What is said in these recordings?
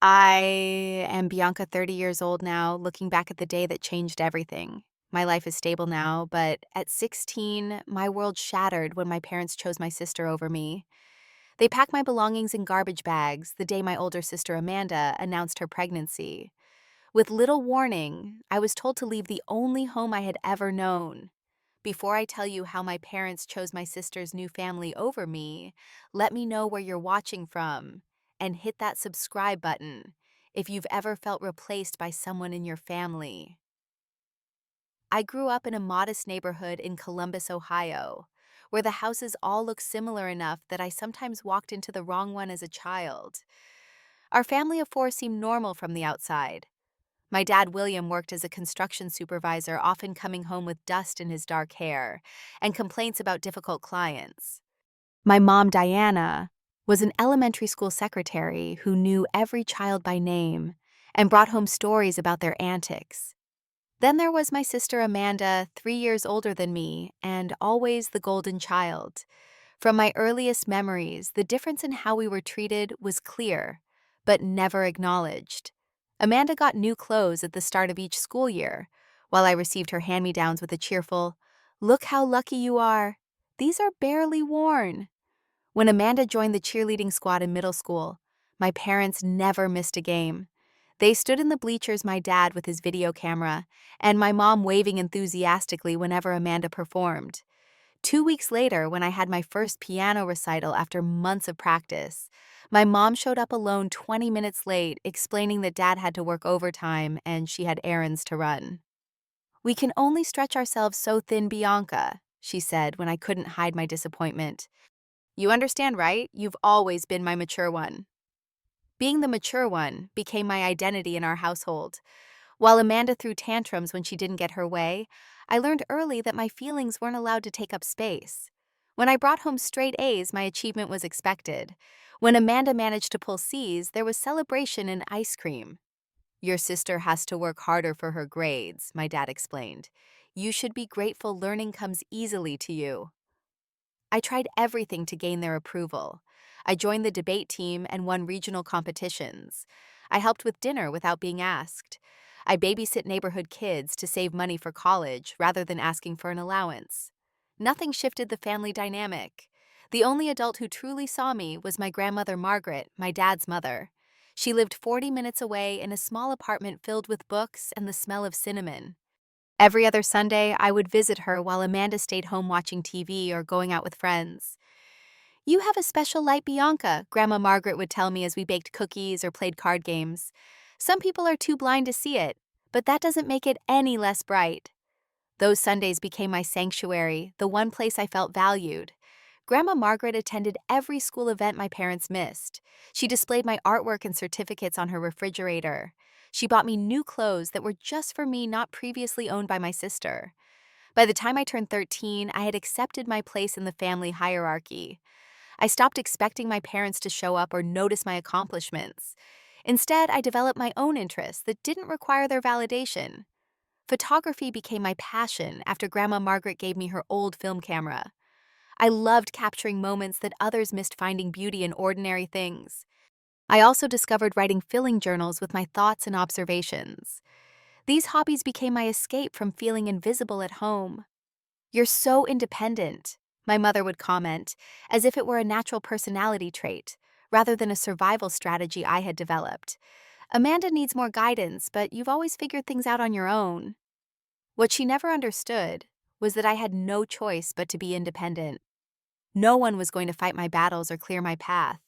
I am Bianca, 30 years old now, looking back at the day that changed everything. My life is stable now, but at 16, my world shattered when my parents chose my sister over me. They packed my belongings in garbage bags the day my older sister Amanda announced her pregnancy. With little warning, I was told to leave the only home I had ever known. Before I tell you how my parents chose my sister's new family over me, let me know where you're watching from and hit that subscribe button if you've ever felt replaced by someone in your family. I grew up in a modest neighborhood in Columbus, Ohio, where the houses all look similar enough that I sometimes walked into the wrong one as a child. Our family of four seemed normal from the outside. My dad, William, worked as a construction supervisor, often coming home with dust in his dark hair and complaints about difficult clients. My mom, Diana, was an elementary school secretary who knew every child by name and brought home stories about their antics. Then there was my sister Amanda, 3 years older than me, and always the golden child. From my earliest memories, the difference in how we were treated was clear, but never acknowledged. Amanda got new clothes at the start of each school year, while I received her hand-me-downs with a cheerful, "Look how lucky you are. These are barely worn." When Amanda joined the cheerleading squad in middle school, my parents never missed a game. They stood in the bleachers, my dad with his video camera, and my mom waving enthusiastically whenever Amanda performed. 2 weeks later, when I had my first piano recital after months of practice, my mom showed up alone 20 minutes late, explaining that dad had to work overtime and she had errands to run. "We can only stretch ourselves so thin, Bianca," she said when I couldn't hide my disappointment. "You understand, right? You've always been my mature one." Being the mature one became my identity in our household. While Amanda threw tantrums when she didn't get her way, I learned early that my feelings weren't allowed to take up space. When I brought home straight A's, my achievement was expected. When Amanda managed to pull C's, there was celebration and ice cream. "Your sister has to work harder for her grades," my dad explained. "You should be grateful learning comes easily to you." I tried everything to gain their approval. I joined the debate team and won regional competitions. I helped with dinner without being asked. I babysit neighborhood kids to save money for college rather than asking for an allowance. Nothing shifted the family dynamic. The only adult who truly saw me was my grandmother Margaret, my dad's mother. She lived 40 minutes away in a small apartment filled with books and the smell of cinnamon. Every other Sunday, I would visit her while Amanda stayed home watching TV or going out with friends. "You have a special light, Bianca," Grandma Margaret would tell me as we baked cookies or played card games. "Some people are too blind to see it, but that doesn't make it any less bright." Those Sundays became my sanctuary, the one place I felt valued. Grandma Margaret attended every school event my parents missed. She displayed my artwork and certificates on her refrigerator. She bought me new clothes that were just for me, not previously owned by my sister. By the time I turned 13, I had accepted my place in the family hierarchy. I stopped expecting my parents to show up or notice my accomplishments. Instead, I developed my own interests that didn't require their validation. Photography became my passion after Grandma Margaret gave me her old film camera. I loved capturing moments that others missed, finding beauty in ordinary things. I also discovered writing filling journals with my thoughts and observations. These hobbies became my escape from feeling invisible at home. "You're so independent," my mother would comment, as if it were a natural personality trait, rather than a survival strategy I had developed. "Amanda needs more guidance, but you've always figured things out on your own." What she never understood was that I had no choice but to be independent. No one was going to fight my battles or clear my path.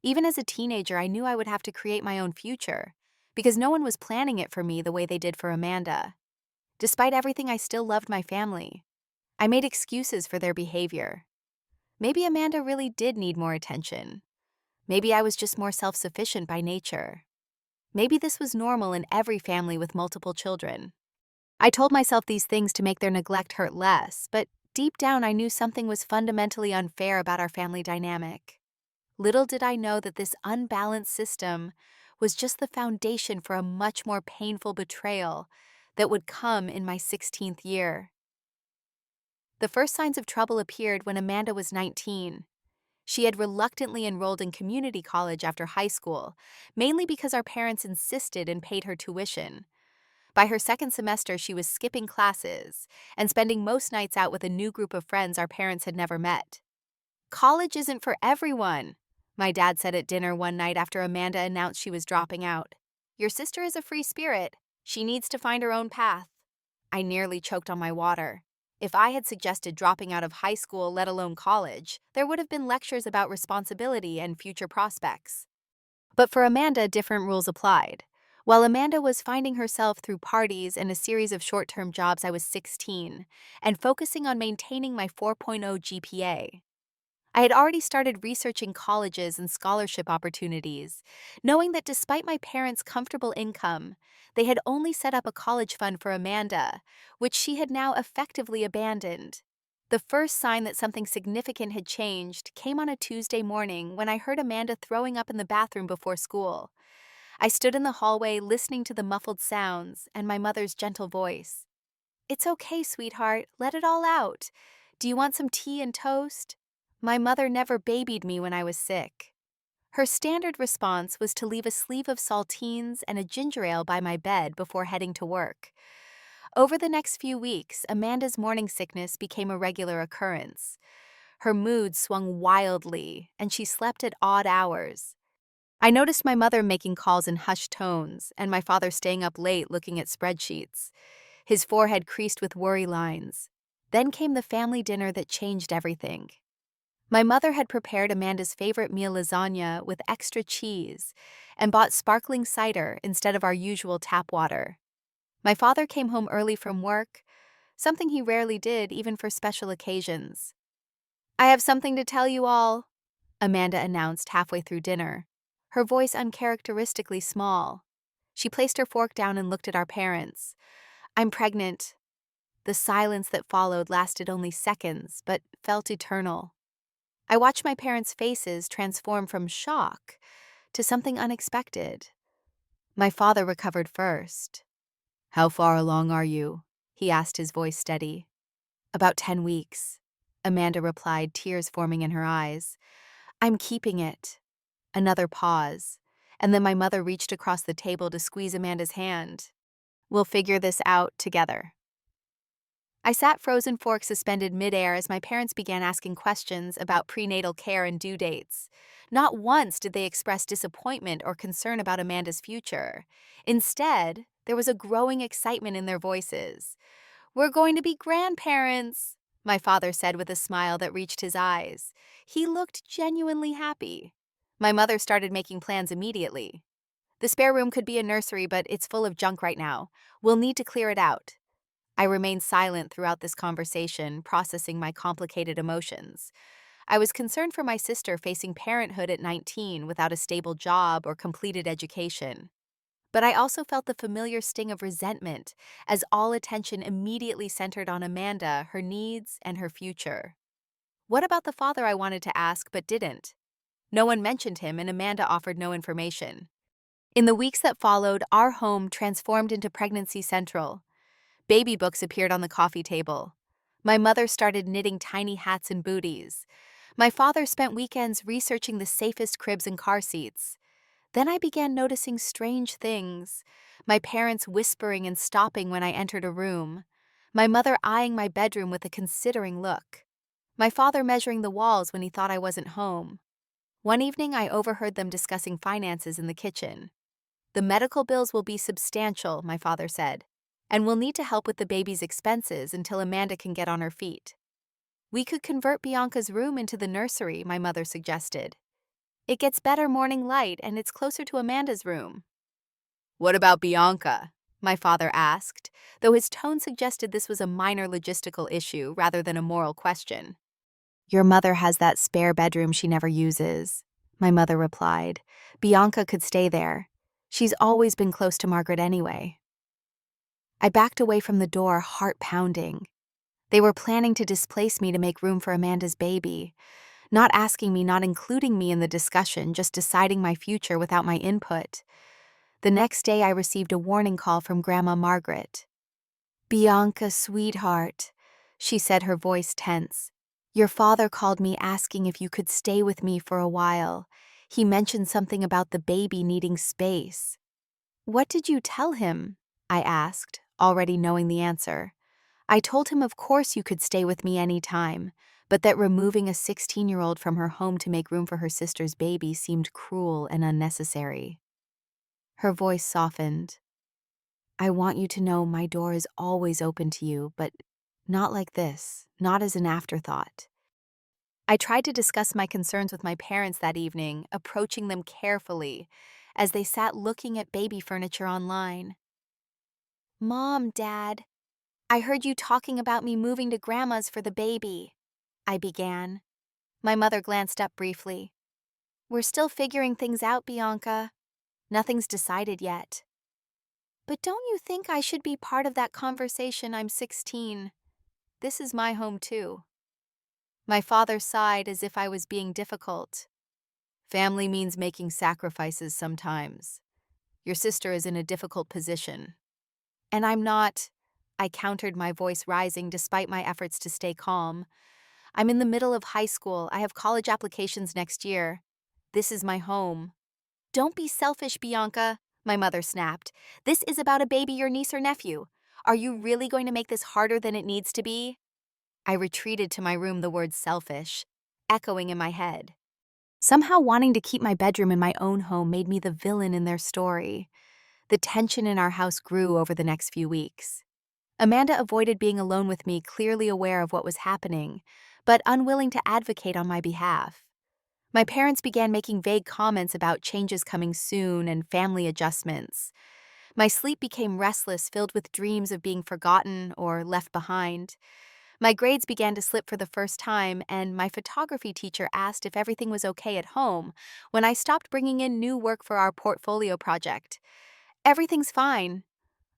Even as a teenager, I knew I would have to create my own future, because no one was planning it for me the way they did for Amanda. Despite everything, I still loved my family. I made excuses for their behavior. Maybe Amanda really did need more attention. Maybe I was just more self-sufficient by nature. Maybe this was normal in every family with multiple children. I told myself these things to make their neglect hurt less, but deep down I knew something was fundamentally unfair about our family dynamic. Little did I know that this unbalanced system was just the foundation for a much more painful betrayal that would come in my 16th year. The first signs of trouble appeared when Amanda was 19. She had reluctantly enrolled in community college after high school, mainly because our parents insisted and paid her tuition. By her second semester, she was skipping classes and spending most nights out with a new group of friends our parents had never met. College isn't for everyone, my dad said at dinner one night after Amanda announced she was dropping out. Your sister is a free spirit. She needs to find her own path. I nearly choked on my water. If I had suggested dropping out of high school, let alone college, there would have been lectures about responsibility and future prospects. But for Amanda, different rules applied. While Amanda was finding herself through parties and a series of short-term jobs, I was 16 and focusing on maintaining my 4.0 GPA. I had already started researching colleges and scholarship opportunities, knowing that despite my parents' comfortable income, they had only set up a college fund for Amanda, which she had now effectively abandoned. The first sign that something significant had changed came on a Tuesday morning when I heard Amanda throwing up in the bathroom before school. I stood in the hallway listening to the muffled sounds and my mother's gentle voice. It's okay, sweetheart, let it all out. Do you want some tea and toast? My mother never babied me when I was sick. Her standard response was to leave a sleeve of saltines and a ginger ale by my bed before heading to work. Over the next few weeks, Amanda's morning sickness became a regular occurrence. Her mood swung wildly, and she slept at odd hours. I noticed my mother making calls in hushed tones, and my father staying up late looking at spreadsheets. His forehead creased with worry lines. Then came the family dinner that changed everything. My mother had prepared Amanda's favorite meal, lasagna, with extra cheese, and bought sparkling cider instead of our usual tap water. My father came home early from work, something he rarely did even for special occasions. I have something to tell you all, Amanda announced halfway through dinner, her voice uncharacteristically small. She placed her fork down and looked at our parents. I'm pregnant. The silence that followed lasted only seconds, but felt eternal. I watched my parents' faces transform from shock to something unexpected. My father recovered first. How far along are you? He asked, his voice steady. About 10 weeks, Amanda replied, tears forming in her eyes. I'm keeping it. Another pause, and then my mother reached across the table to squeeze Amanda's hand. We'll figure this out together. I sat frozen fork suspended midair as my parents began asking questions about prenatal care and due dates. Not once did they express disappointment or concern about Amanda's future. Instead, there was a growing excitement in their voices. We're going to be grandparents, my father said with a smile that reached his eyes. He looked genuinely happy. My mother started making plans immediately. The spare room could be a nursery, but it's full of junk right now. We'll need to clear it out. I remained silent throughout this conversation, processing my complicated emotions. I was concerned for my sister facing parenthood at 19 without a stable job or completed education. But I also felt the familiar sting of resentment as all attention immediately centered on Amanda, her needs, and her future. What about the father I wanted to ask but didn't? No one mentioned him, and Amanda offered no information. In the weeks that followed, our home transformed into Pregnancy Central. Baby books appeared on the coffee table. My mother started knitting tiny hats and booties. My father spent weekends researching the safest cribs and car seats. Then I began noticing strange things. My parents whispering and stopping when I entered a room. My mother eyeing my bedroom with a considering look. My father measuring the walls when he thought I wasn't home. One evening, I overheard them discussing finances in the kitchen. The medical bills will be substantial, my father said, and we'll need to help with the baby's expenses until Amanda can get on her feet. We could convert Bianca's room into the nursery, my mother suggested. It gets better morning light and it's closer to Amanda's room. What about Bianca? My father asked, though his tone suggested this was a minor logistical issue rather than a moral question. Your mother has that spare bedroom she never uses, my mother replied. Bianca could stay there. She's always been close to Margaret anyway. I backed away from the door, heart pounding. They were planning to displace me to make room for Amanda's baby, not asking me, not including me in the discussion, just deciding my future without my input. The next day, I received a warning call from Grandma Margaret. Bianca, sweetheart, she said, her voice tense. Your father called me asking if you could stay with me for a while. He mentioned something about the baby needing space. What did you tell him? I asked, already knowing the answer. I told him of course you could stay with me any time, but that removing a 16-year-old from her home to make room for her sister's baby seemed cruel and unnecessary. Her voice softened. I want you to know my door is always open to you, but not like this, not as an afterthought. I tried to discuss my concerns with my parents that evening, approaching them carefully as they sat looking at baby furniture online. Mom, Dad, I heard you talking about me moving to Grandma's for the baby, I began. My mother glanced up briefly. We're still figuring things out, Bianca. Nothing's decided yet. But don't you think I should be part of that conversation? I'm 16. This is my home too. My father sighed as if I was being difficult. Family means making sacrifices sometimes. Your sister is in a difficult position. And I'm not, I countered, my voice rising despite my efforts to stay calm. I'm in the middle of high school. I have college applications next year. This is my home. Don't be selfish, Bianca, my mother snapped. This is about a baby, your niece or nephew. Are you really going to make this harder than it needs to be? I retreated to my room, the word selfish echoing in my head. Somehow wanting to keep my bedroom in my own home made me the villain in their story. The tension in our house grew over the next few weeks. Amanda avoided being alone with me, clearly aware of what was happening, but unwilling to advocate on my behalf. My parents began making vague comments about changes coming soon and family adjustments. My sleep became restless, filled with dreams of being forgotten or left behind. My grades began to slip for the first time, and my photography teacher asked if everything was okay at home when I stopped bringing in new work for our portfolio project. Everything's fine.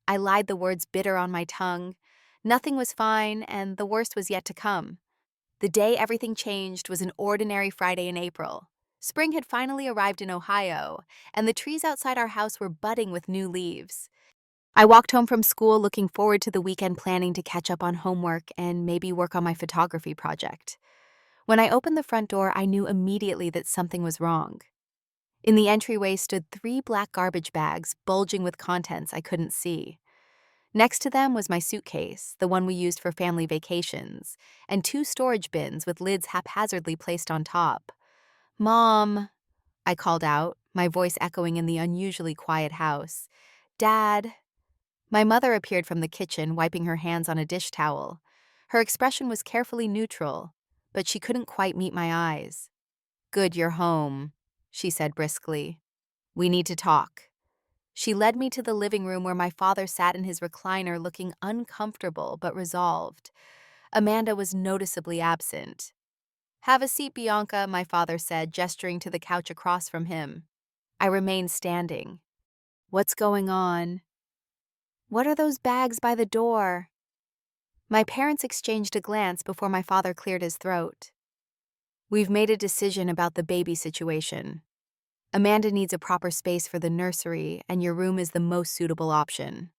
I lied, the words bitter on my tongue. Nothing was fine, and the worst was yet to come. The day everything changed was an ordinary Friday in April. Spring had finally arrived in Ohio, and the trees outside our house were budding with new leaves. I walked home from school looking forward to the weekend, planning to catch up on homework and maybe work on my photography project. When I opened the front door, I knew immediately that something was wrong. In the entryway stood 3 black garbage bags, bulging with contents I couldn't see. Next to them was my suitcase, the one we used for family vacations, and 2 storage bins with lids haphazardly placed on top. Mom, I called out, my voice echoing in the unusually quiet house. Dad. My mother appeared from the kitchen, wiping her hands on a dish towel. Her expression was carefully neutral, but she couldn't quite meet my eyes. Good, you're home, she said briskly. We need to talk. She led me to the living room where my father sat in his recliner, looking uncomfortable but resolved. Amanda was noticeably absent. Have a seat, Bianca, my father said, gesturing to the couch across from him. I remained standing. What's going on? What are those bags by the door? My parents exchanged a glance before my father cleared his throat. We've made a decision about the baby situation. Amanda needs a proper space for the nursery, and your room is the most suitable option.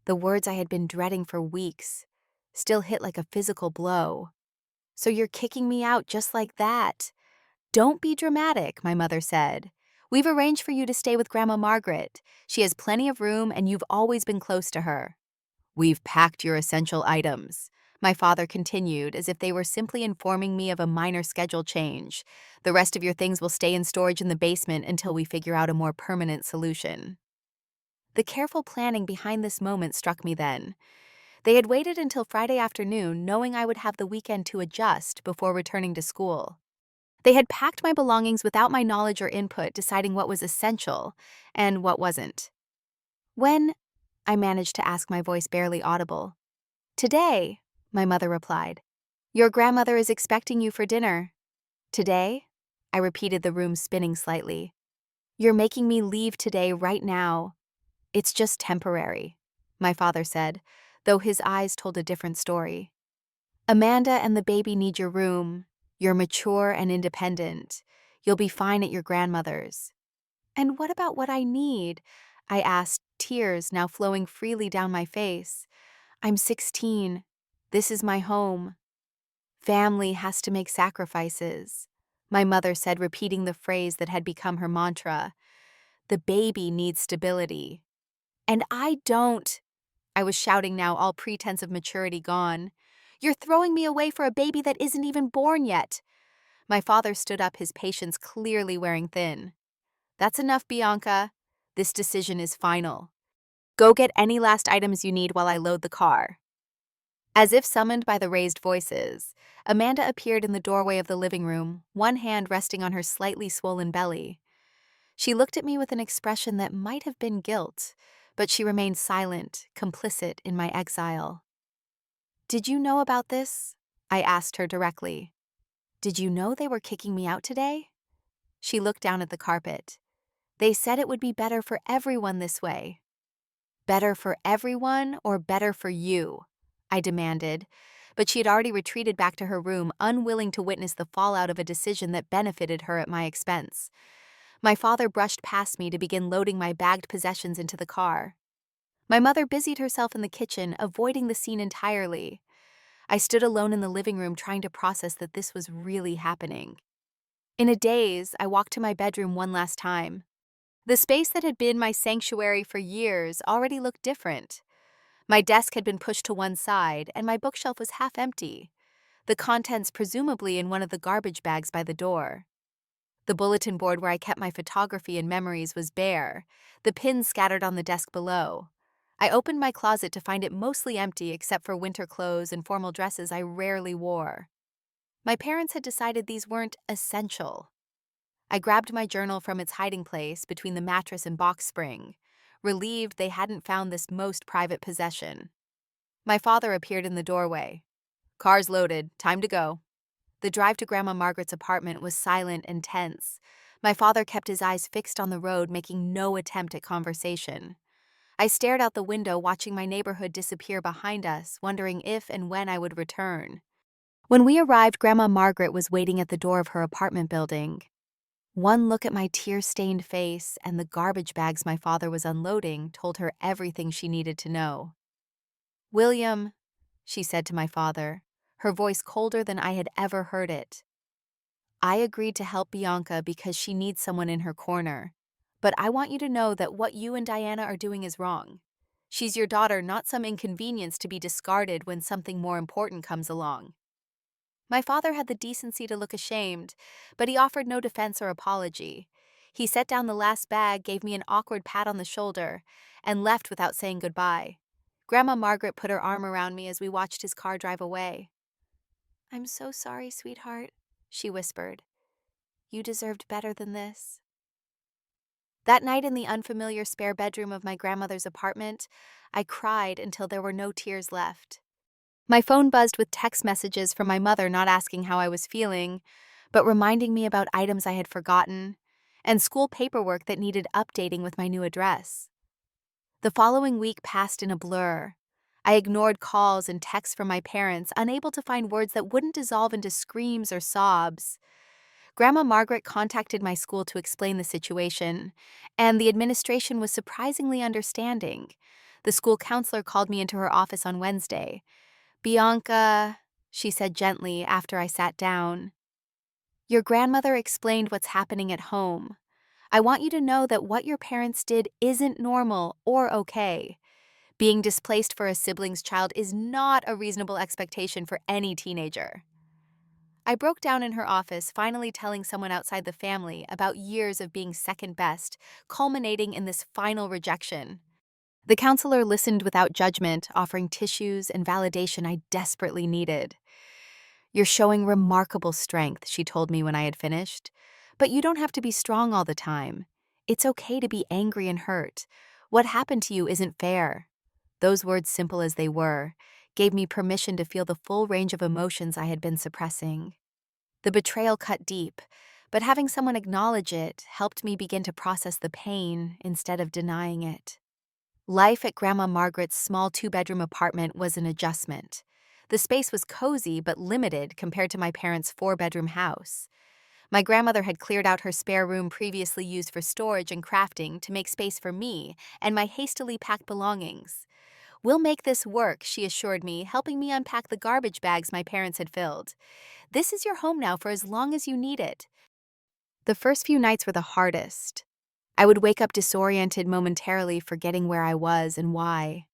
The words I had been dreading for weeks still hit like a physical blow. So you're kicking me out just like that? Don't be dramatic, my mother said. We've arranged for you to stay with Grandma Margaret. She has plenty of room, and you've always been close to her. We've packed your essential items, my father continued, as if they were simply informing me of a minor schedule change. The rest of your things will stay in storage in the basement until we figure out a more permanent solution. The careful planning behind this moment struck me then. They had waited until Friday afternoon, knowing I would have the weekend to adjust before returning to school. They had packed my belongings without my knowledge or input, deciding what was essential and what wasn't. When? I managed to ask, my voice barely audible. Today, my mother replied. Your grandmother is expecting you for dinner. Today? I repeated, the room spinning slightly. You're making me leave today, right now. It's just temporary, my father said, though his eyes told a different story. Amanda and the baby need your room. You're mature and independent. You'll be fine at your grandmother's. And what about what I need? I asked, tears now flowing freely down my face. I'm 16. This is my home. Family has to make sacrifices, my mother said, repeating the phrase that had become her mantra. The baby needs stability. And I don't. I was shouting now, all pretense of maturity gone. You're throwing me away for a baby that isn't even born yet. My father stood up, his patience clearly wearing thin. That's enough, Bianca. This decision is final. Go get any last items you need while I load the car. As if summoned by the raised voices, Amanda appeared in the doorway of the living room, one hand resting on her slightly swollen belly. She looked at me with an expression that might have been guilt, but she remained silent, complicit in my exile. Did you know about this? I asked her directly. Did you know they were kicking me out today? She looked down at the carpet. They said it would be better for everyone this way. Better for everyone or better for you? I demanded, but she had already retreated back to her room, unwilling to witness the fallout of a decision that benefited her at my expense. My father brushed past me to begin loading my bagged possessions into the car. My mother busied herself in the kitchen, avoiding the scene entirely. I stood alone in the living room trying to process that this was really happening. In a daze, I walked to my bedroom one last time. The space that had been my sanctuary for years already looked different. My desk had been pushed to one side, and my bookshelf was half empty, the contents presumably in one of the garbage bags by the door. The bulletin board where I kept my photography and memories was bare, the pins scattered on the desk below. I opened my closet to find it mostly empty except for winter clothes and formal dresses I rarely wore. My parents had decided these weren't essential. I grabbed my journal from its hiding place between the mattress and box spring, relieved they hadn't found this most private possession. My father appeared in the doorway. Car's loaded, time to go. The drive to Grandma Margaret's apartment was silent and tense. My father kept his eyes fixed on the road, making no attempt at conversation. I stared out the window, watching my neighborhood disappear behind us, wondering if and when I would return. When we arrived, Grandma Margaret was waiting at the door of her apartment building. One look at my tear-stained face and the garbage bags my father was unloading told her everything she needed to know. "William," she said to my father, her voice colder than I had ever heard it. "I agreed to help Bianca because she needs someone in her corner. But I want you to know that what you and Diana are doing is wrong. She's your daughter, not some inconvenience to be discarded when something more important comes along." My father had the decency to look ashamed, but he offered no defense or apology. He set down the last bag, gave me an awkward pat on the shoulder, and left without saying goodbye. Grandma Margaret put her arm around me as we watched his car drive away. "I'm so sorry, sweetheart," she whispered. "You deserved better than this." That night in the unfamiliar spare bedroom of my grandmother's apartment, I cried until there were no tears left. My phone buzzed with text messages from my mother, not asking how I was feeling, but reminding me about items I had forgotten, and school paperwork that needed updating with my new address. The following week passed in a blur. I ignored calls and texts from my parents, unable to find words that wouldn't dissolve into screams or sobs. Grandma Margaret contacted my school to explain the situation, and the administration was surprisingly understanding. The school counselor called me into her office on Wednesday. "Bianca," she said gently after I sat down, "your grandmother explained what's happening at home. I want you to know that what your parents did isn't normal or okay. Being displaced for a sibling's child is not a reasonable expectation for any teenager." I broke down in her office, finally telling someone outside the family about years of being second best, culminating in this final rejection. The counselor listened without judgment, offering tissues and validation I desperately needed. "You're showing remarkable strength," she told me when I had finished. "But you don't have to be strong all the time. It's okay to be angry and hurt. What happened to you isn't fair." Those words, simple as they were, gave me permission to feel the full range of emotions I had been suppressing. The betrayal cut deep, but having someone acknowledge it helped me begin to process the pain instead of denying it. Life at Grandma Margaret's small two-bedroom apartment was an adjustment. The space was cozy but limited compared to my parents' four-bedroom house. My grandmother had cleared out her spare room previously used for storage and crafting to make space for me and my hastily packed belongings. "We'll make this work," she assured me, helping me unpack the garbage bags my parents had filled. "This is your home now for as long as you need it." The first few nights were the hardest. I would wake up disoriented momentarily, forgetting where I was and why.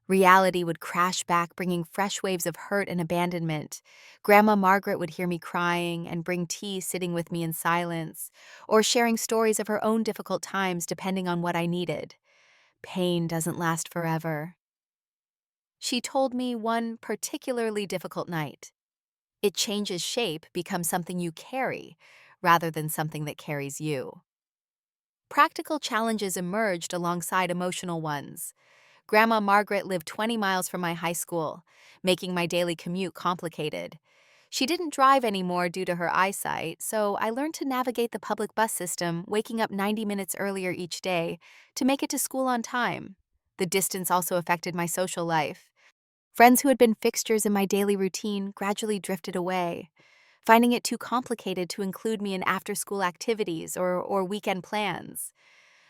Reality would crash back, bringing fresh waves of hurt and abandonment. Grandma Margaret would hear me crying and bring tea, sitting with me in silence, or sharing stories of her own difficult times depending on what I needed. Pain doesn't last forever. She told me one particularly difficult night. It changes shape, becomes something you carry, rather than something that carries you. Practical challenges emerged alongside emotional ones. Grandma Margaret lived 20 miles from my high school, making my daily commute complicated. She didn't drive anymore due to her eyesight, so I learned to navigate the public bus system, waking up 90 minutes earlier each day to make it to school on time. The distance also affected my social life. Friends who had been fixtures in my daily routine gradually drifted away, finding it too complicated to include me in after-school activities or weekend plans.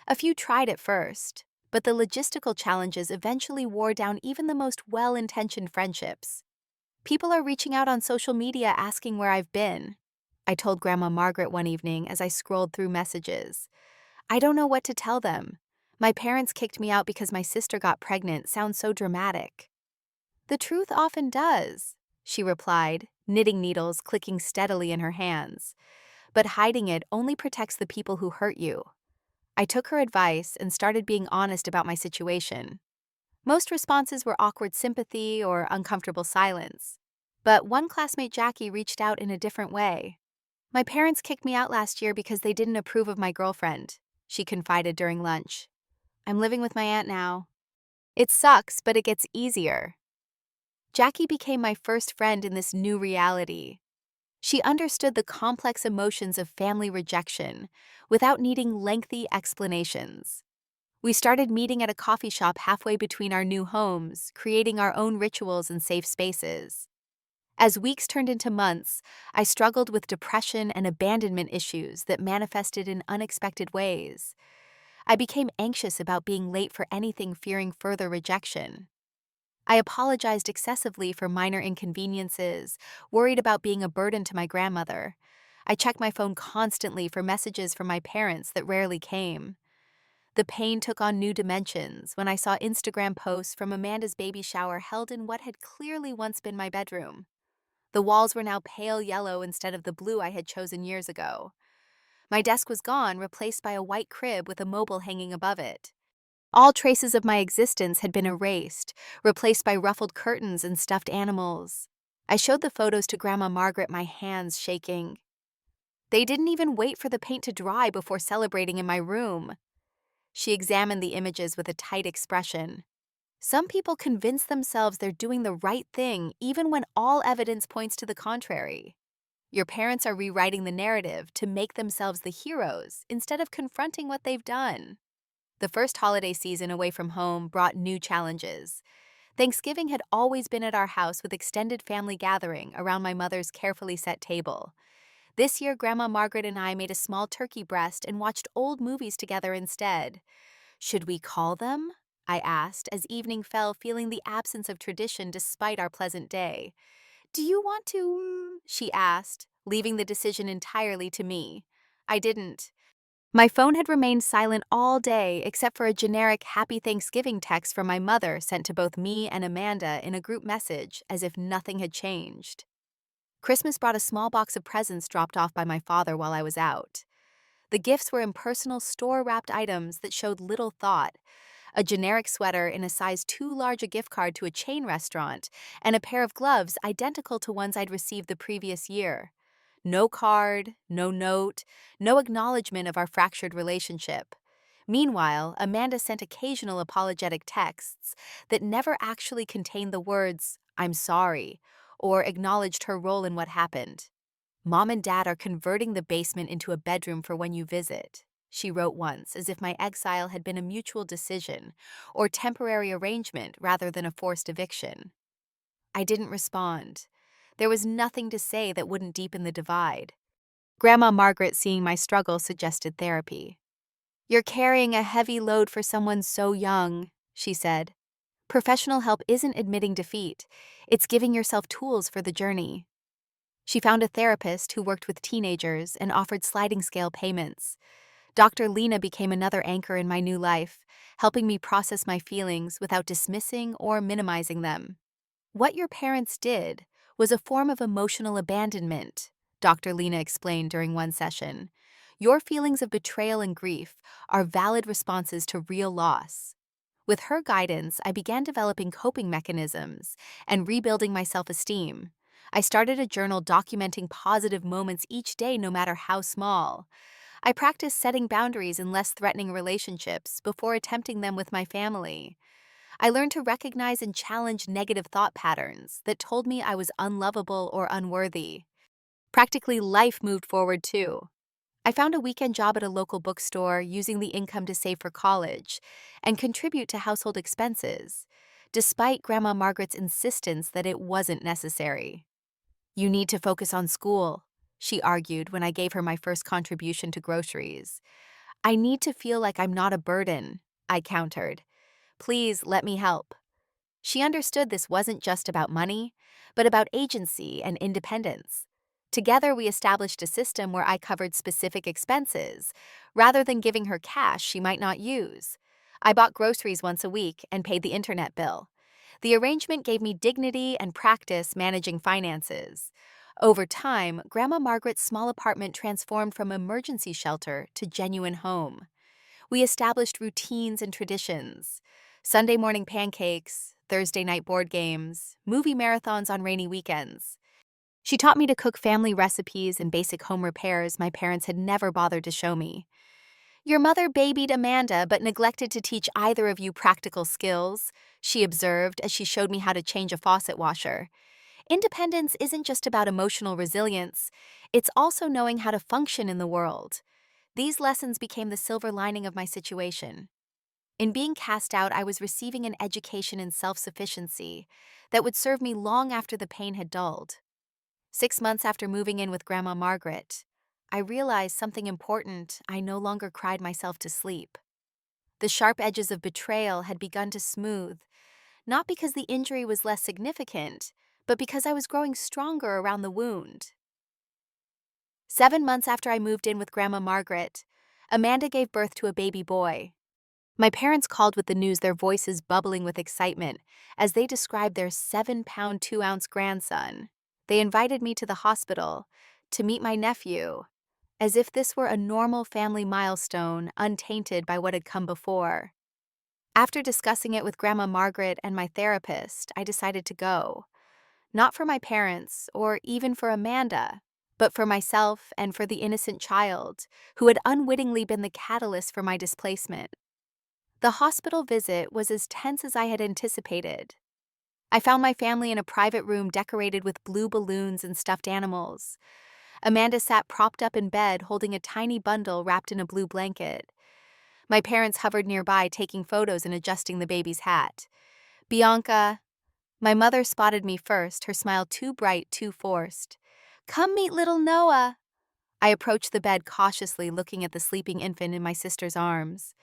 A few tried at first, but the logistical challenges eventually wore down even the most well-intentioned friendships. People are reaching out on social media asking where I've been, I told Grandma Margaret one evening as I scrolled through messages. I don't know what to tell them. My parents kicked me out because my sister got pregnant sounds so dramatic. The truth often does, she replied, knitting needles clicking steadily in her hands. But hiding it only protects the people who hurt you. I took her advice and started being honest about my situation. Most responses were awkward sympathy or uncomfortable silence. But one classmate, Jackie, reached out in a different way. "My parents kicked me out last year because they didn't approve of my girlfriend," she confided during lunch. "I'm living with my aunt now. It sucks, but it gets easier." Jackie became my first friend in this new reality. She understood the complex emotions of family rejection without needing lengthy explanations. We started meeting at a coffee shop halfway between our new homes, creating our own rituals and safe spaces. As weeks turned into months, I struggled with depression and abandonment issues that manifested in unexpected ways. I became anxious about being late for anything, fearing further rejection. I apologized excessively for minor inconveniences, worried about being a burden to my grandmother. I checked my phone constantly for messages from my parents that rarely came. The pain took on new dimensions when I saw Instagram posts from Amanda's baby shower held in what had clearly once been my bedroom. The walls were now pale yellow instead of the blue I had chosen years ago. My desk was gone, replaced by a white crib with a mobile hanging above it. All traces of my existence had been erased, replaced by ruffled curtains and stuffed animals. I showed the photos to Grandma Margaret, my hands shaking. They didn't even wait for the paint to dry before celebrating in my room. She examined the images with a tight expression. "Some people convince themselves they're doing the right thing even when all evidence points to the contrary. Your parents are rewriting the narrative to make themselves the heroes instead of confronting what they've done." The first holiday season away from home brought new challenges. Thanksgiving had always been at our house with extended family gathering around my mother's carefully set table. This year, Grandma Margaret and I made a small turkey breast and watched old movies together instead. "Should we call them?" I asked as evening fell, feeling the absence of tradition despite our pleasant day. "Do you want to?" she asked, leaving the decision entirely to me. I didn't. My phone had remained silent all day except for a generic Happy Thanksgiving text from my mother sent to both me and Amanda in a group message as if nothing had changed. Christmas brought a small box of presents dropped off by my father while I was out. The gifts were impersonal store-wrapped items that showed little thought: a generic sweater in a size too large a gift card to a chain restaurant, and a pair of gloves identical to ones I'd received the previous year. No card, no note, no acknowledgement of our fractured relationship. Meanwhile, Amanda sent occasional apologetic texts that never actually contained the words, "I'm sorry," or acknowledged her role in what happened. "Mom and Dad are converting the basement into a bedroom for when you visit," she wrote once, as if my exile had been a mutual decision or temporary arrangement rather than a forced eviction. I didn't respond. There was nothing to say that wouldn't deepen the divide. Grandma Margaret, seeing my struggle, suggested therapy. "You're carrying a heavy load for someone so young," she said. Professional help isn't admitting defeat, it's giving yourself tools for the journey. She found a therapist who worked with teenagers and offered sliding scale payments. Dr. Lena became another anchor in my new life, helping me process my feelings without dismissing or minimizing them. What your parents did was a form of emotional abandonment, Dr. Lena explained during one session. Your feelings of betrayal and grief are valid responses to real loss. With her guidance, I began developing coping mechanisms and rebuilding my self-esteem. I started a journal documenting positive moments each day, no matter how small. I practiced setting boundaries in less threatening relationships before attempting them with my family. I learned to recognize and challenge negative thought patterns that told me I was unlovable or unworthy. Practically, life moved forward too. I found a weekend job at a local bookstore using the income to save for college and contribute to household expenses, despite Grandma Margaret's insistence that it wasn't necessary. You need to focus on school, she argued when I gave her my first contribution to groceries. I need to feel like I'm not a burden, I countered. Please let me help. She understood this wasn't just about money, but about agency and independence. Together, we established a system where I covered specific expenses, rather than giving her cash she might not use. I bought groceries once a week and paid the internet bill. The arrangement gave me dignity and practice managing finances. Over time, Grandma Margaret's small apartment transformed from emergency shelter to genuine home. We established routines and traditions. Sunday morning pancakes, Thursday night board games, movie marathons on rainy weekends. She taught me to cook family recipes and basic home repairs my parents had never bothered to show me. Your mother babied Amanda but neglected to teach either of you practical skills, she observed as she showed me how to change a faucet washer. Independence isn't just about emotional resilience, it's also knowing how to function in the world. These lessons became the silver lining of my situation. In being cast out, I was receiving an education in self-sufficiency that would serve me long after the pain had dulled. 6 months after moving in with Grandma Margaret, I realized something important. I no longer cried myself to sleep. The sharp edges of betrayal had begun to smooth, not because the injury was less significant, but because I was growing stronger around the wound. 7 months after I moved in with Grandma Margaret, Amanda gave birth to a baby boy. My parents called with the news, their voices bubbling with excitement as they described their 7-pound, 2-ounce grandson. They invited me to the hospital to meet my nephew, as if this were a normal family milestone untainted by what had come before. After discussing it with Grandma Margaret and my therapist, I decided to go. Not for my parents or even for Amanda, but for myself and for the innocent child who had unwittingly been the catalyst for my displacement. The hospital visit was as tense as I had anticipated. I found my family in a private room decorated with blue balloons and stuffed animals. Amanda sat propped up in bed holding a tiny bundle wrapped in a blue blanket. My parents hovered nearby taking photos and adjusting the baby's hat. Bianca, my mother spotted me first, her smile too bright, too forced. Come meet little Noah. I approached the bed cautiously, looking at the sleeping infant in my sister's arms.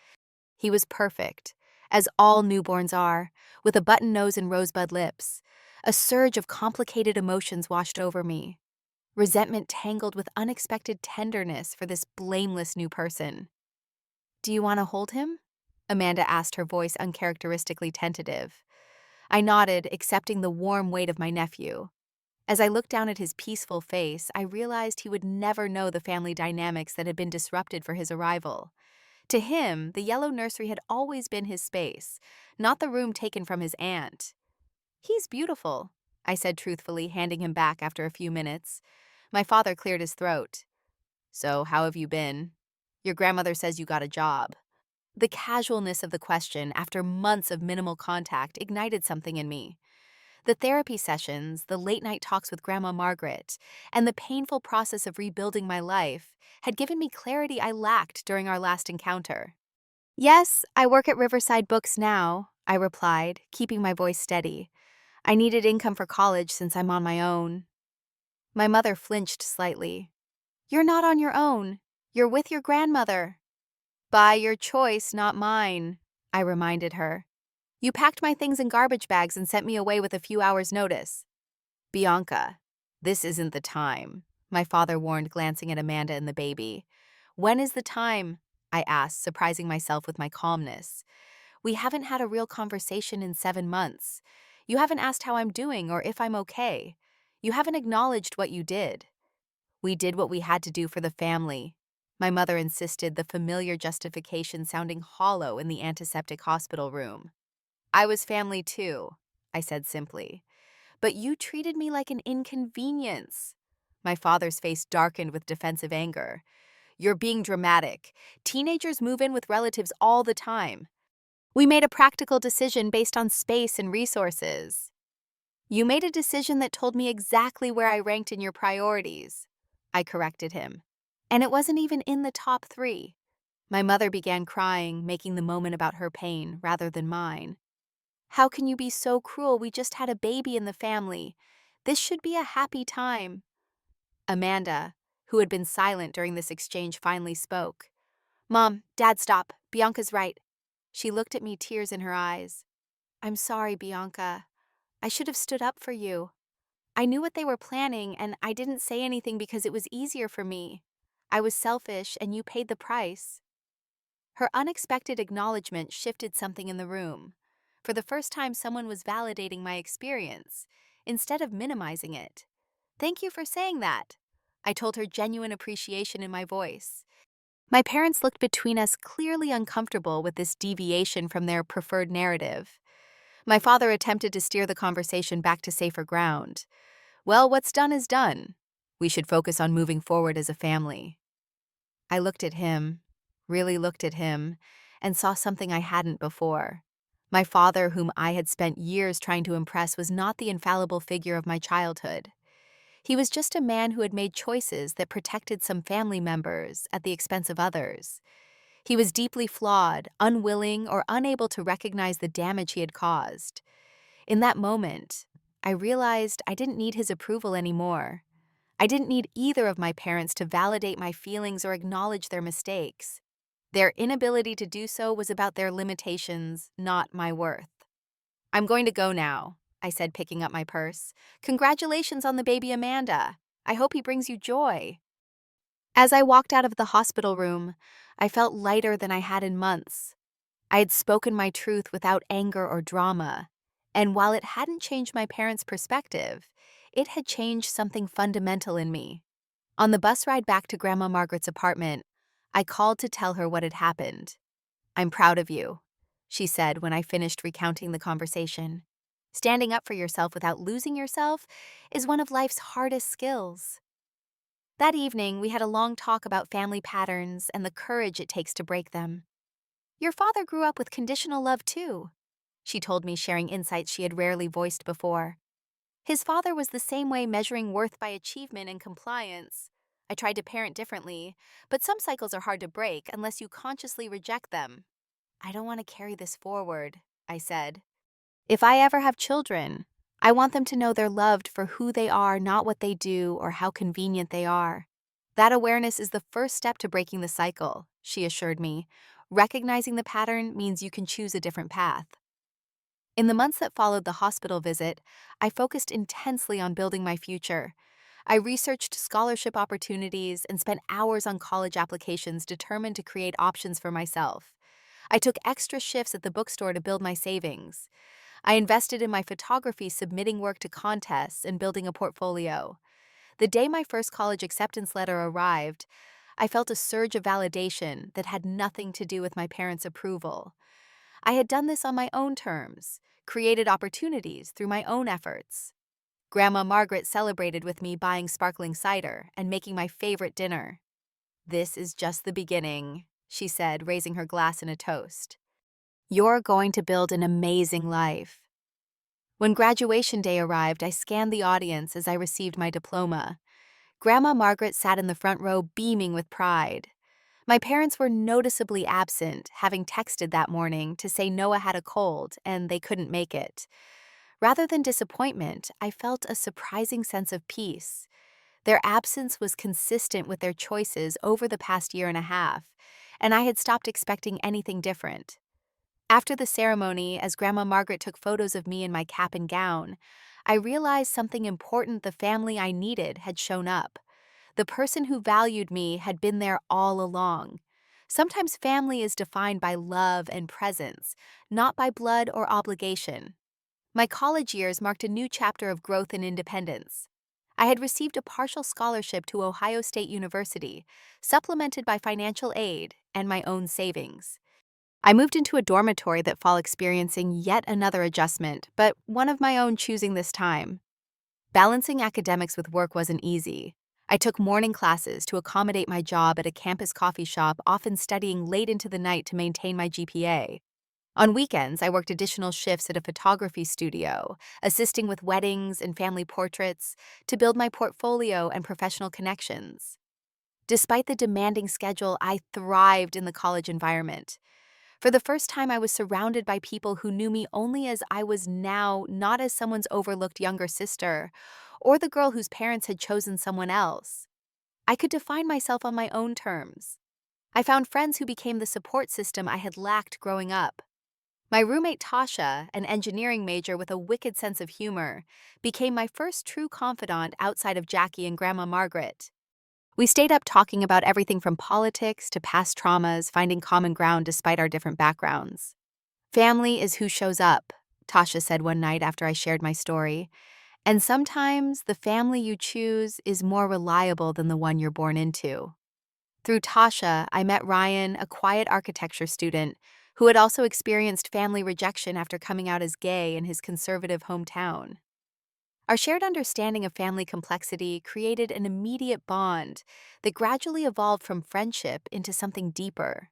He was perfect, as all newborns are, with a button nose and rosebud lips. A surge of complicated emotions washed over me. Resentment tangled with unexpected tenderness for this blameless new person. Do you want to hold him? Amanda asked, her voice uncharacteristically tentative. I nodded, accepting the warm weight of my nephew. As I looked down at his peaceful face, I realized he would never know the family dynamics that had been disrupted for his arrival. To him, the yellow nursery had always been his space, not the room taken from his aunt. He's beautiful, I said truthfully, handing him back after a few minutes. My father cleared his throat. So, how have you been? Your grandmother says you got a job. The casualness of the question, after months of minimal contact, ignited something in me. The therapy sessions, the late-night talks with Grandma Margaret, and the painful process of rebuilding my life had given me clarity I lacked during our last encounter. Yes, I work at Riverside Books now, I replied, keeping my voice steady. I needed income for college since I'm on my own. My mother flinched slightly. You're not on your own. You're with your grandmother. By your choice, not mine, I reminded her. You packed my things in garbage bags and sent me away with a few hours' notice. Bianca, this isn't the time, my father warned, glancing at Amanda and the baby. When is the time? I asked, surprising myself with my calmness. We haven't had a real conversation in 7 months. You haven't asked how I'm doing or if I'm okay. You haven't acknowledged what you did. We did what we had to do for the family. My mother insisted, the familiar justification sounding hollow in the antiseptic hospital room. I was family too, I said simply. But you treated me like an inconvenience. My father's face darkened with defensive anger. You're being dramatic. Teenagers move in with relatives all the time. We made a practical decision based on space and resources. You made a decision that told me exactly where I ranked in your priorities. I corrected him. And it wasn't even in the top 3. My mother began crying, making the moment about her pain rather than mine. How can you be so cruel? We just had a baby in the family. This should be a happy time. Amanda, who had been silent during this exchange, finally spoke. Mom, Dad, stop. Bianca's right. She looked at me, tears in her eyes. I'm sorry, Bianca. I should have stood up for you. I knew what they were planning, and I didn't say anything because it was easier for me. I was selfish, and you paid the price. Her unexpected acknowledgement shifted something in the room. For the first time, someone was validating my experience, instead of minimizing it. Thank you for saying that. I told her, genuine appreciation in my voice. My parents looked between us, clearly uncomfortable with this deviation from their preferred narrative. My father attempted to steer the conversation back to safer ground. Well, what's done is done. We should focus on moving forward as a family. I looked at him, really looked at him, and saw something I hadn't before. My father, whom I had spent years trying to impress, was not the infallible figure of my childhood. He was just a man who had made choices that protected some family members at the expense of others. He was deeply flawed, unwilling, or unable to recognize the damage he had caused. In that moment, I realized I didn't need his approval anymore. I didn't need either of my parents to validate my feelings or acknowledge their mistakes. Their inability to do so was about their limitations, not my worth. I'm going to go now, I said, picking up my purse. Congratulations on the baby, Amanda. I hope he brings you joy. As I walked out of the hospital room, I felt lighter than I had in months. I had spoken my truth without anger or drama, and while it hadn't changed my parents' perspective, it had changed something fundamental in me. On the bus ride back to Grandma Margaret's apartment, I called to tell her what had happened. I'm proud of you, she said when I finished recounting the conversation. Standing up for yourself without losing yourself is one of life's hardest skills. That evening, we had a long talk about family patterns and the courage it takes to break them. Your father grew up with conditional love too, she told me, sharing insights she had rarely voiced before. His father was the same way, measuring worth by achievement and compliance. I tried to parent differently, but some cycles are hard to break unless you consciously reject them. I don't want to carry this forward, I said. If I ever have children, I want them to know they're loved for who they are, not what they do or how convenient they are. That awareness is the first step to breaking the cycle, she assured me. Recognizing the pattern means you can choose a different path. In the months that followed the hospital visit, I focused intensely on building my future. I researched scholarship opportunities and spent hours on college applications, determined to create options for myself. I took extra shifts at the bookstore to build my savings. I invested in my photography, submitting work to contests and building a portfolio. The day my first college acceptance letter arrived, I felt a surge of validation that had nothing to do with my parents' approval. I had done this on my own terms, created opportunities through my own efforts. Grandma Margaret celebrated with me, buying sparkling cider and making my favorite dinner. This is just the beginning, she said, raising her glass in a toast. You're going to build an amazing life. When graduation day arrived, I scanned the audience as I received my diploma. Grandma Margaret sat in the front row, beaming with pride. My parents were noticeably absent, having texted that morning to say Noah had a cold and they couldn't make it. Rather than disappointment, I felt a surprising sense of peace. Their absence was consistent with their choices over the past year and a half, and I had stopped expecting anything different. After the ceremony, as Grandma Margaret took photos of me in my cap and gown, I realized something important: the family I needed had shown up. The person who valued me had been there all along. Sometimes family is defined by love and presence, not by blood or obligation. My college years marked a new chapter of growth and independence. I had received a partial scholarship to Ohio State University, supplemented by financial aid and my own savings. I moved into a dormitory that fall, experiencing yet another adjustment, but one of my own choosing this time. Balancing academics with work wasn't easy. I took morning classes to accommodate my job at a campus coffee shop, often studying late into the night to maintain my GPA. On weekends, I worked additional shifts at a photography studio, assisting with weddings and family portraits to build my portfolio and professional connections. Despite the demanding schedule, I thrived in the college environment. For the first time, I was surrounded by people who knew me only as I was now, not as someone's overlooked younger sister or the girl whose parents had chosen someone else. I could define myself on my own terms. I found friends who became the support system I had lacked growing up. My roommate Tasha, an engineering major with a wicked sense of humor, became my first true confidant outside of Jackie and Grandma Margaret. We stayed up talking about everything from politics to past traumas, finding common ground despite our different backgrounds. Family is who shows up, Tasha said one night after I shared my story. And sometimes the family you choose is more reliable than the one you're born into. Through Tasha, I met Ryan, a quiet architecture student who had also experienced family rejection after coming out as gay in his conservative hometown. Our shared understanding of family complexity created an immediate bond that gradually evolved from friendship into something deeper.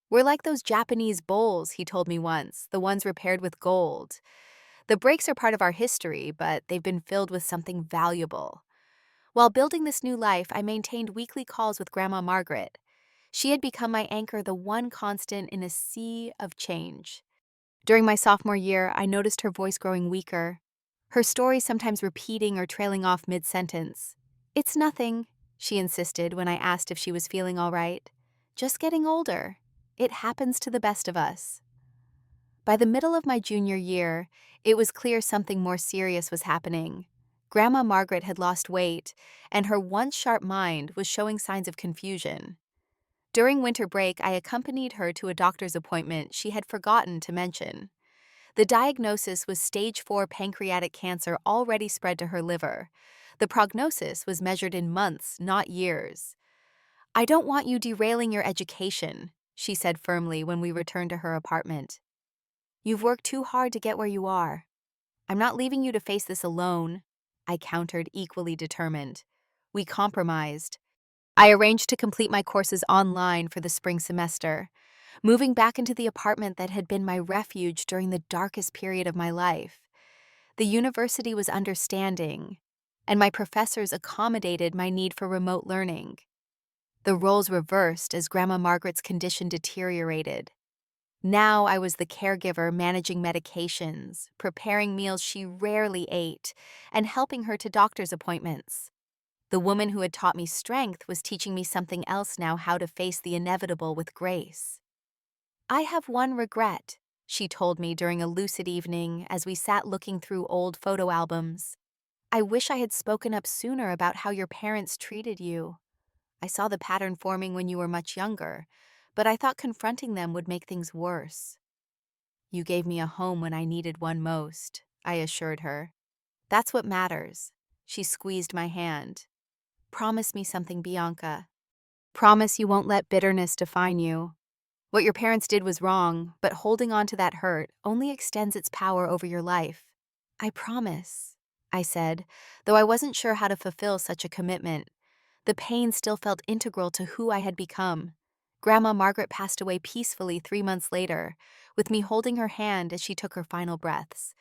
"We're like those Japanese bowls," he told me once, "the ones repaired with gold. The breaks are part of our history, but they've been filled with something valuable." While building this new life, I maintained weekly calls with Grandma Margaret. She had become my anchor, the one constant in a sea of change. During my sophomore year, I noticed her voice growing weaker, her story sometimes repeating or trailing off mid-sentence. "It's nothing," she insisted when I asked if she was feeling all right. "Just getting older. It happens to the best of us." By the middle of my junior year, it was clear something more serious was happening. Grandma Margaret had lost weight, and her once sharp mind was showing signs of confusion. During winter break, I accompanied her to a doctor's appointment she had forgotten to mention. The diagnosis was stage 4 pancreatic cancer already spread to her liver. The prognosis was measured in months, not years. "I don't want you derailing your education," she said firmly when we returned to her apartment. "You've worked too hard to get where you are. I'm not leaving you to face this alone," I countered, equally determined. We compromised. I arranged to complete my courses online for the spring semester, moving back into the apartment that had been my refuge during the darkest period of my life. The university was understanding, and my professors accommodated my need for remote learning. The roles reversed as Grandma Margaret's condition deteriorated. Now I was the caregiver, managing medications, preparing meals she rarely ate, and helping her to doctor's appointments. The woman who had taught me strength was teaching me something else now: how to face the inevitable with grace. "I have one regret," she told me during a lucid evening as we sat looking through old photo albums. "I wish I had spoken up sooner about how your parents treated you. I saw the pattern forming when you were much younger, but I thought confronting them would make things worse." "You gave me a home when I needed one most," I assured her. "That's what matters." She squeezed my hand. "Promise me something, Bianca. Promise you won't let bitterness define you. What your parents did was wrong, but holding on to that hurt only extends its power over your life." "I promise," I said, though I wasn't sure how to fulfill such a commitment. The pain still felt integral to who I had become. Grandma Margaret passed away peacefully 3 months later, with me holding her hand as she took her final breaths.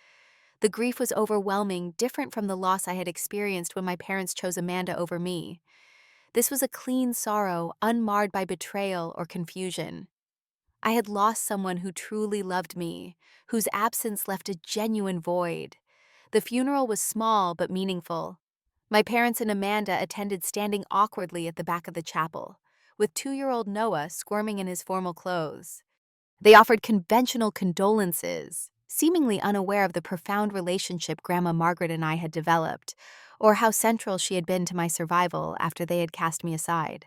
The grief was overwhelming, different from the loss I had experienced when my parents chose Amanda over me. This was a clean sorrow, unmarred by betrayal or confusion. I had lost someone who truly loved me, whose absence left a genuine void. The funeral was small but meaningful. My parents and Amanda attended standing awkwardly at the back of the chapel, with 2-year-old Noah squirming in his formal clothes. They offered conventional condolences, seemingly unaware of the profound relationship Grandma Margaret and I had developed, or how central she had been to my survival after they had cast me aside.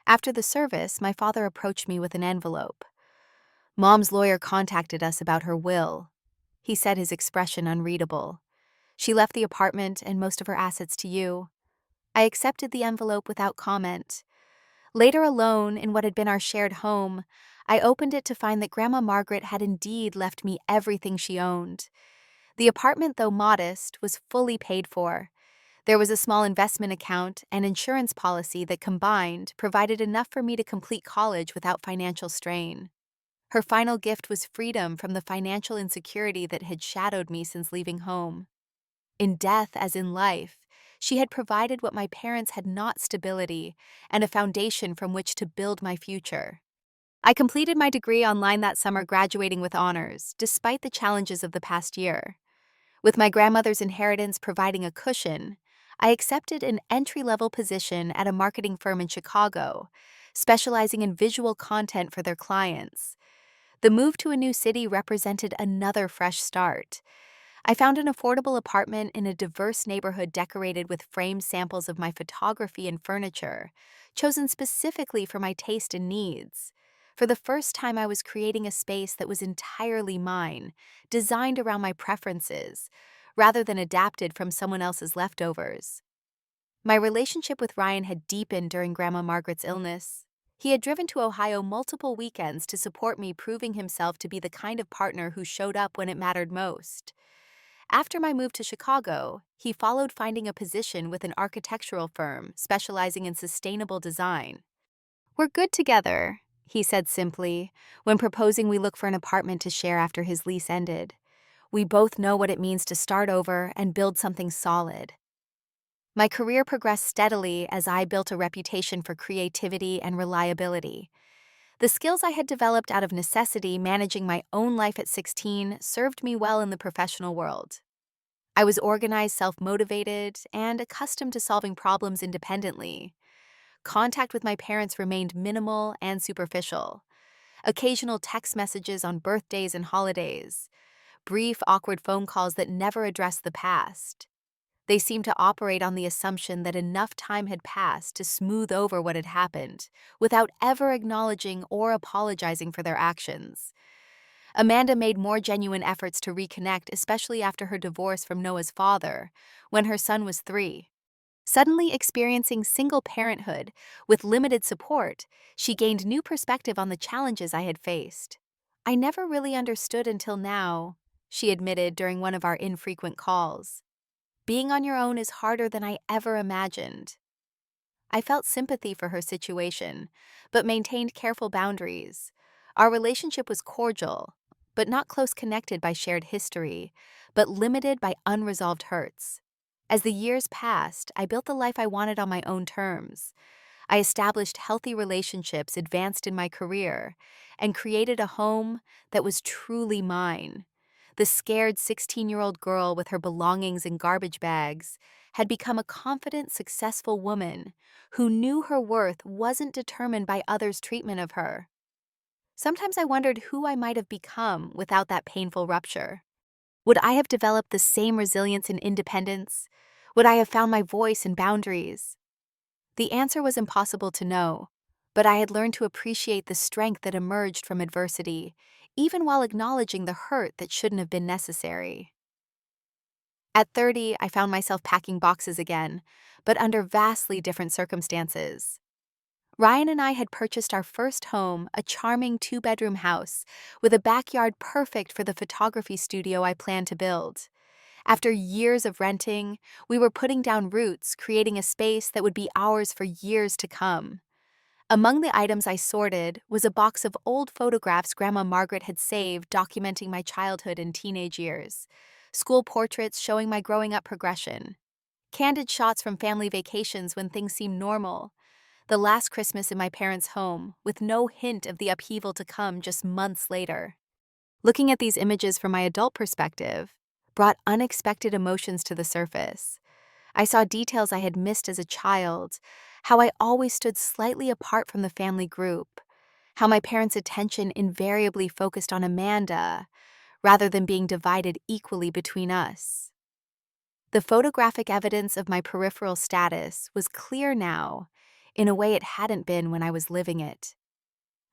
After the service, my father approached me with an envelope. Mom's lawyer contacted us about her will. He said, his expression unreadable. She left the apartment and most of her assets to you. I accepted the envelope without comment. Later, alone in what had been our shared home, I opened it to find that Grandma Margaret had indeed left me everything she owned. The apartment, though modest, was fully paid for. There was a small investment account and insurance policy that combined provided enough for me to complete college without financial strain. Her final gift was freedom from the financial insecurity that had shadowed me since leaving home. In death as in life, she had provided what my parents had not: stability and a foundation from which to build my future. I completed my degree online that summer, graduating with honors, despite the challenges of the past year. With my grandmother's inheritance providing a cushion, I accepted an entry-level position at a marketing firm in Chicago, specializing in visual content for their clients. The move to a new city represented another fresh start. I found an affordable apartment in a diverse neighborhood decorated with framed samples of my photography and furniture, chosen specifically for my taste and needs. For the first time, I was creating a space that was entirely mine, designed around my preferences, rather than adapted from someone else's leftovers. My relationship with Ryan had deepened during Grandma Margaret's illness. He had driven to Ohio multiple weekends to support me, proving himself to be the kind of partner who showed up when it mattered most. After my move to Chicago, he followed finding a position with an architectural firm specializing in sustainable design. "We're good together," he said simply, when proposing we look for an apartment to share after his lease ended. "We both know what it means to start over and build something solid." My career progressed steadily as I built a reputation for creativity and reliability. The skills I had developed out of necessity managing my own life at 16 served me well in the professional world. I was organized, self-motivated, and accustomed to solving problems independently. Contact with my parents remained minimal and superficial. Occasional text messages on birthdays and holidays. Brief, awkward phone calls that never addressed the past. They seemed to operate on the assumption that enough time had passed to smooth over what had happened, without ever acknowledging or apologizing for their actions. Amanda made more genuine efforts to reconnect, especially after her divorce from Noah's father, when her son was 3. Suddenly experiencing single parenthood with limited support, she gained new perspective on the challenges I had faced. "I never really understood until now," she admitted during one of our infrequent calls. "Being on your own is harder than I ever imagined." I felt sympathy for her situation, but maintained careful boundaries. Our relationship was cordial, but not close, connected by shared history, but limited by unresolved hurts. As the years passed, I built the life I wanted on my own terms. I established healthy relationships, advanced in my career, and created a home that was truly mine. The scared 16-year-old girl with her belongings in garbage bags had become a confident, successful woman who knew her worth wasn't determined by others' treatment of her. Sometimes I wondered who I might have become without that painful rupture. Would I have developed the same resilience and independence? Would I have found my voice and boundaries? The answer was impossible to know, but I had learned to appreciate the strength that emerged from adversity, even while acknowledging the hurt that shouldn't have been necessary. At 30, I found myself packing boxes again, but under vastly different circumstances. Ryan and I had purchased our first home, a charming 2-bedroom house with a backyard perfect for the photography studio I planned to build. After years of renting, we were putting down roots, creating a space that would be ours for years to come. Among the items I sorted was a box of old photographs Grandma Margaret had saved, documenting my childhood and teenage years, school portraits showing my growing up progression, candid shots from family vacations when things seemed normal, the last Christmas in my parents' home, with no hint of the upheaval to come just months later. Looking at these images from my adult perspective brought unexpected emotions to the surface. I saw details I had missed as a child, how I always stood slightly apart from the family group, how my parents' attention invariably focused on Amanda rather than being divided equally between us. The photographic evidence of my peripheral status was clear now, in a way it hadn't been when I was living it.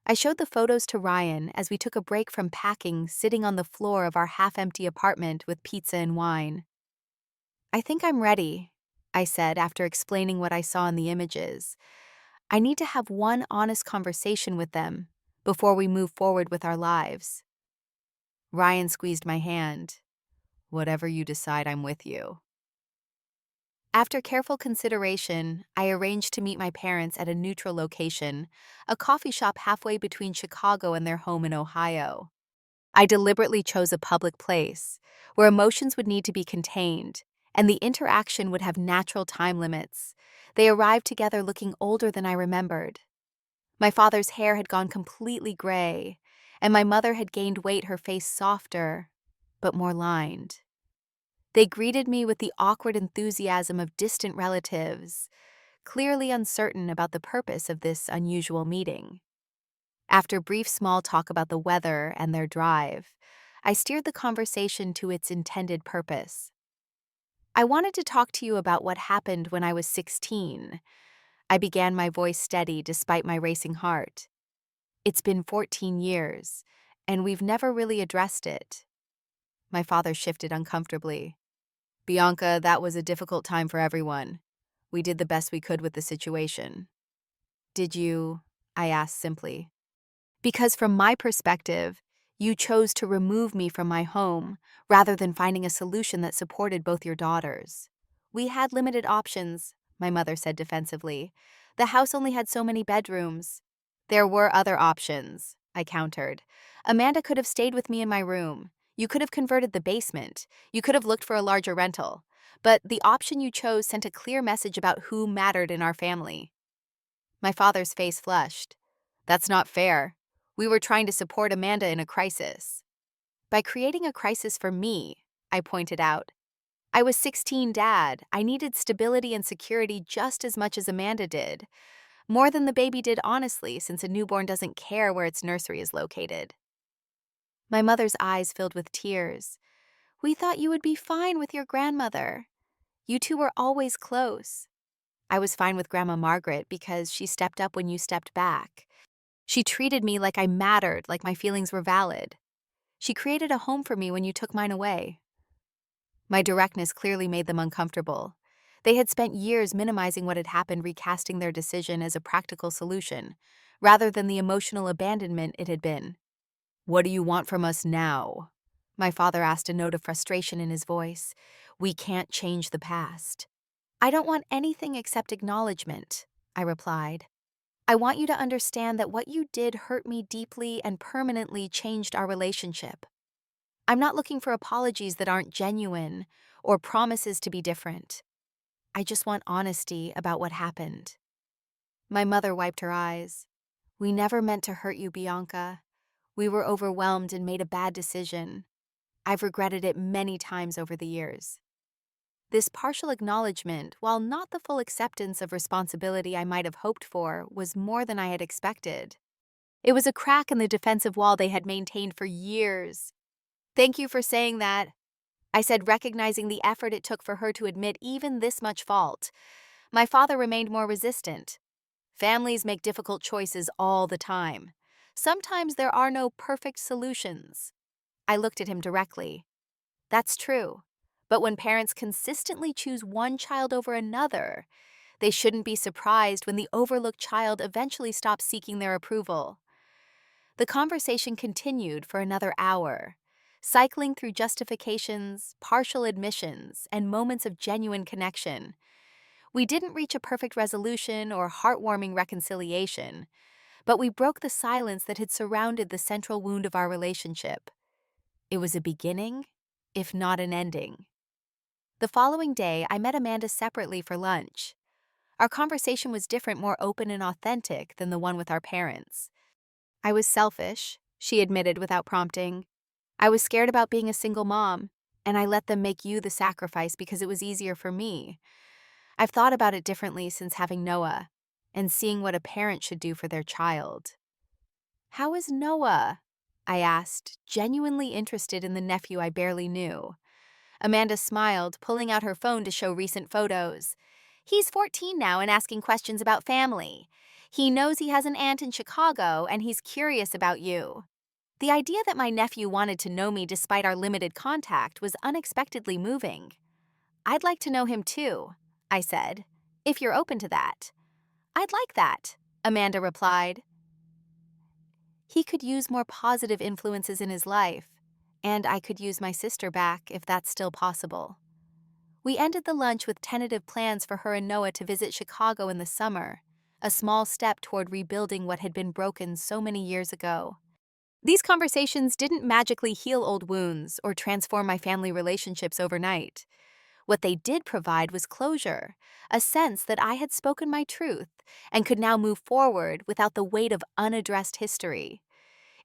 I showed the photos to Ryan as we took a break from packing, sitting on the floor of our half-empty apartment with pizza and wine. "I think I'm ready," I said after explaining what I saw in the images. "I need to have one honest conversation with them before we move forward with our lives." Ryan squeezed my hand. "Whatever you decide, I'm with you." After careful consideration, I arranged to meet my parents at a neutral location, a coffee shop halfway between Chicago and their home in Ohio. I deliberately chose a public place, where emotions would need to be contained, and the interaction would have natural time limits. They arrived together looking older than I remembered. My father's hair had gone completely gray, and my mother had gained weight, her face softer, but more lined. They greeted me with the awkward enthusiasm of distant relatives, clearly uncertain about the purpose of this unusual meeting. After brief small talk about the weather and their drive, I steered the conversation to its intended purpose. "I wanted to talk to you about what happened when I was 16. I began, my voice steady despite my racing heart. "It's been 14 years, and we've never really addressed it." My father shifted uncomfortably. "Bianca, that was a difficult time for everyone. We did the best we could with the situation." "Did you?" I asked simply. "Because from my perspective, you chose to remove me from my home rather than finding a solution that supported both your daughters." "We had limited options," my mother said defensively. "The house only had so many bedrooms." "There were other options," I countered. "Amanda could have stayed with me in my room. You could have converted the basement. You could have looked for a larger rental. But the option you chose sent a clear message about who mattered in our family." My father's face flushed. "That's not fair. We were trying to support Amanda in a crisis." "By creating a crisis for me," I pointed out. "I was 16, Dad. I needed stability and security just as much as Amanda did. More than the baby did, honestly, since a newborn doesn't care where its nursery is located." My mother's eyes filled with tears. "We thought you would be fine with your grandmother. You two were always close." "I was fine with Grandma Margaret because she stepped up when you stepped back. She treated me like I mattered, like my feelings were valid. She created a home for me when you took mine away." My directness clearly made them uncomfortable. They had spent years minimizing what had happened, recasting their decision as a practical solution, rather than the emotional abandonment it had been. "What do you want from us now?" My father asked, a note of frustration in his voice. "We can't change the past." "I don't want anything except acknowledgement," I replied. "I want you to understand that what you did hurt me deeply and permanently changed our relationship. I'm not looking for apologies that aren't genuine or promises to be different. I just want honesty about what happened." My mother wiped her eyes. "We never meant to hurt you, Bianca. We were overwhelmed and made a bad decision. I've regretted it many times over the years." This partial acknowledgement, while not the full acceptance of responsibility I might have hoped for, was more than I had expected. It was a crack in the defensive wall they had maintained for years. "Thank you for saying that," I said, recognizing the effort it took for her to admit even this much fault. My father remained more resistant. "Families make difficult choices all the time. Sometimes there are no perfect solutions." I looked at him directly. "That's true. But when parents consistently choose one child over another, they shouldn't be surprised when the overlooked child eventually stops seeking their approval." The conversation continued for another hour, cycling through justifications, partial admissions, and moments of genuine connection. We didn't reach a perfect resolution or heartwarming reconciliation, but we broke the silence that had surrounded the central wound of our relationship. It was a beginning, if not an ending. The following day, I met Amanda separately for lunch. Our conversation was different, more open and authentic than the one with our parents. "I was selfish," she admitted without prompting. "I was scared about being a single mom, and I let them make you the sacrifice because it was easier for me. I've thought about it differently since having Noah and seeing what a parent should do for their child." "How is Noah?" I asked, genuinely interested in the nephew I barely knew. Amanda smiled, pulling out her phone to show recent photos. "He's 14 now and asking questions about family. He knows he has an aunt in Chicago and he's curious about you." The idea that my nephew wanted to know me despite our limited contact was unexpectedly moving. "I'd like to know him too," I said, "if you're open to that." "I'd like that," Amanda replied. He could use more positive influences in his life, and I could use my sister back if that's still possible. We ended the lunch with tentative plans for her and Noah to visit Chicago in the summer, a small step toward rebuilding what had been broken so many years ago. These conversations didn't magically heal old wounds or transform my family relationships overnight. What they did provide was closure, a sense that I had spoken my truth and could now move forward without the weight of unaddressed history.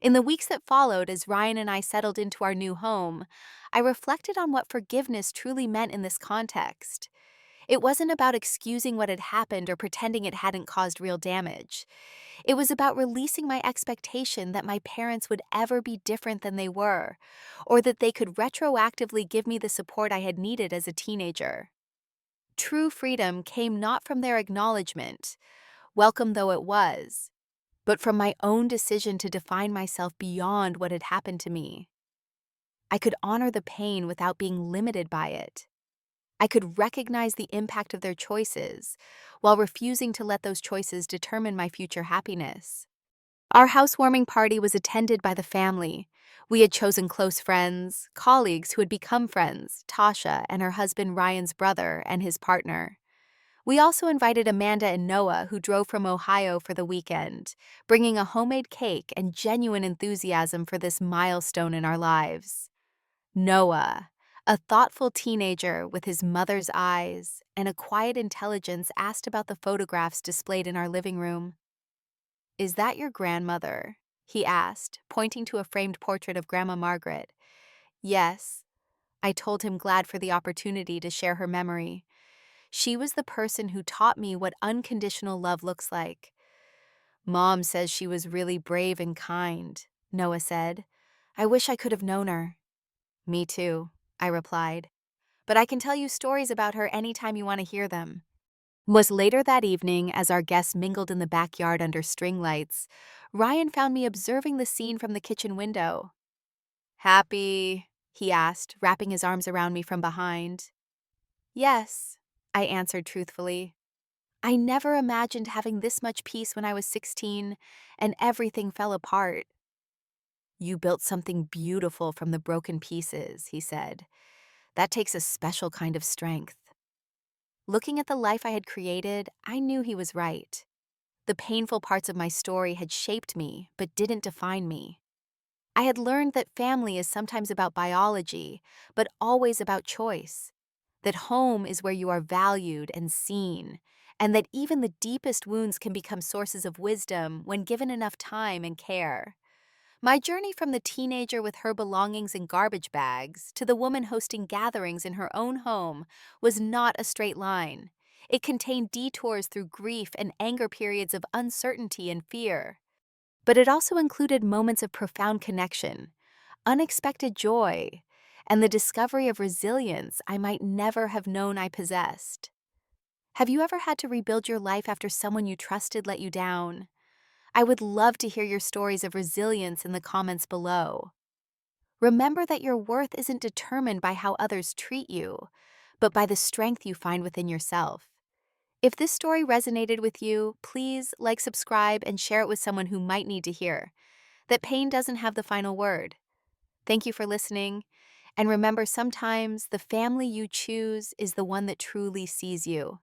In the weeks that followed, as Ryan and I settled into our new home, I reflected on what forgiveness truly meant in this context. It wasn't about excusing what had happened or pretending it hadn't caused real damage. It was about releasing my expectation that my parents would ever be different than they were, or that they could retroactively give me the support I had needed as a teenager. True freedom came not from their acknowledgement, welcome though it was, but from my own decision to define myself beyond what had happened to me. I could honor the pain without being limited by it. I could recognize the impact of their choices while refusing to let those choices determine my future happiness. Our housewarming party was attended by the family. We had chosen close friends, colleagues who had become friends, Tasha and her husband Ryan's brother and his partner. We also invited Amanda and Noah, who drove from Ohio for the weekend, bringing a homemade cake and genuine enthusiasm for this milestone in our lives. Noah, a thoughtful teenager with his mother's eyes and a quiet intelligence, asked about the photographs displayed in our living room. "Is that your grandmother?" he asked, pointing to a framed portrait of Grandma Margaret. "Yes," I told him, glad for the opportunity to share her memory. "She was the person who taught me what unconditional love looks like." "Mom says she was really brave and kind," Noah said. "I wish I could have known her." "Me too," I replied. "But I can tell you stories about her anytime you want to hear them." Was later that evening, as our guests mingled in the backyard under string lights, Ryan found me observing the scene from the kitchen window. "Happy?" he asked, wrapping his arms around me from behind. "Yes," I answered truthfully. I never imagined having this much peace when I was 16, and everything fell apart. "You built something beautiful from the broken pieces," he said. "That takes a special kind of strength." Looking at the life I had created, I knew he was right. The painful parts of my story had shaped me, but didn't define me. I had learned that family is sometimes about biology, but always about choice. That home is where you are valued and seen, and that even the deepest wounds can become sources of wisdom when given enough time and care. My journey from the teenager with her belongings in garbage bags to the woman hosting gatherings in her own home was not a straight line. It contained detours through grief and anger, periods of uncertainty and fear. But it also included moments of profound connection, unexpected joy, and the discovery of resilience I might never have known I possessed. Have you ever had to rebuild your life after someone you trusted let you down? I would love to hear your stories of resilience in the comments below. Remember that your worth isn't determined by how others treat you, but by the strength you find within yourself. If this story resonated with you, please like, subscribe, and share it with someone who might need to hear that pain doesn't have the final word. Thank you for listening, and remember, sometimes the family you choose is the one that truly sees you.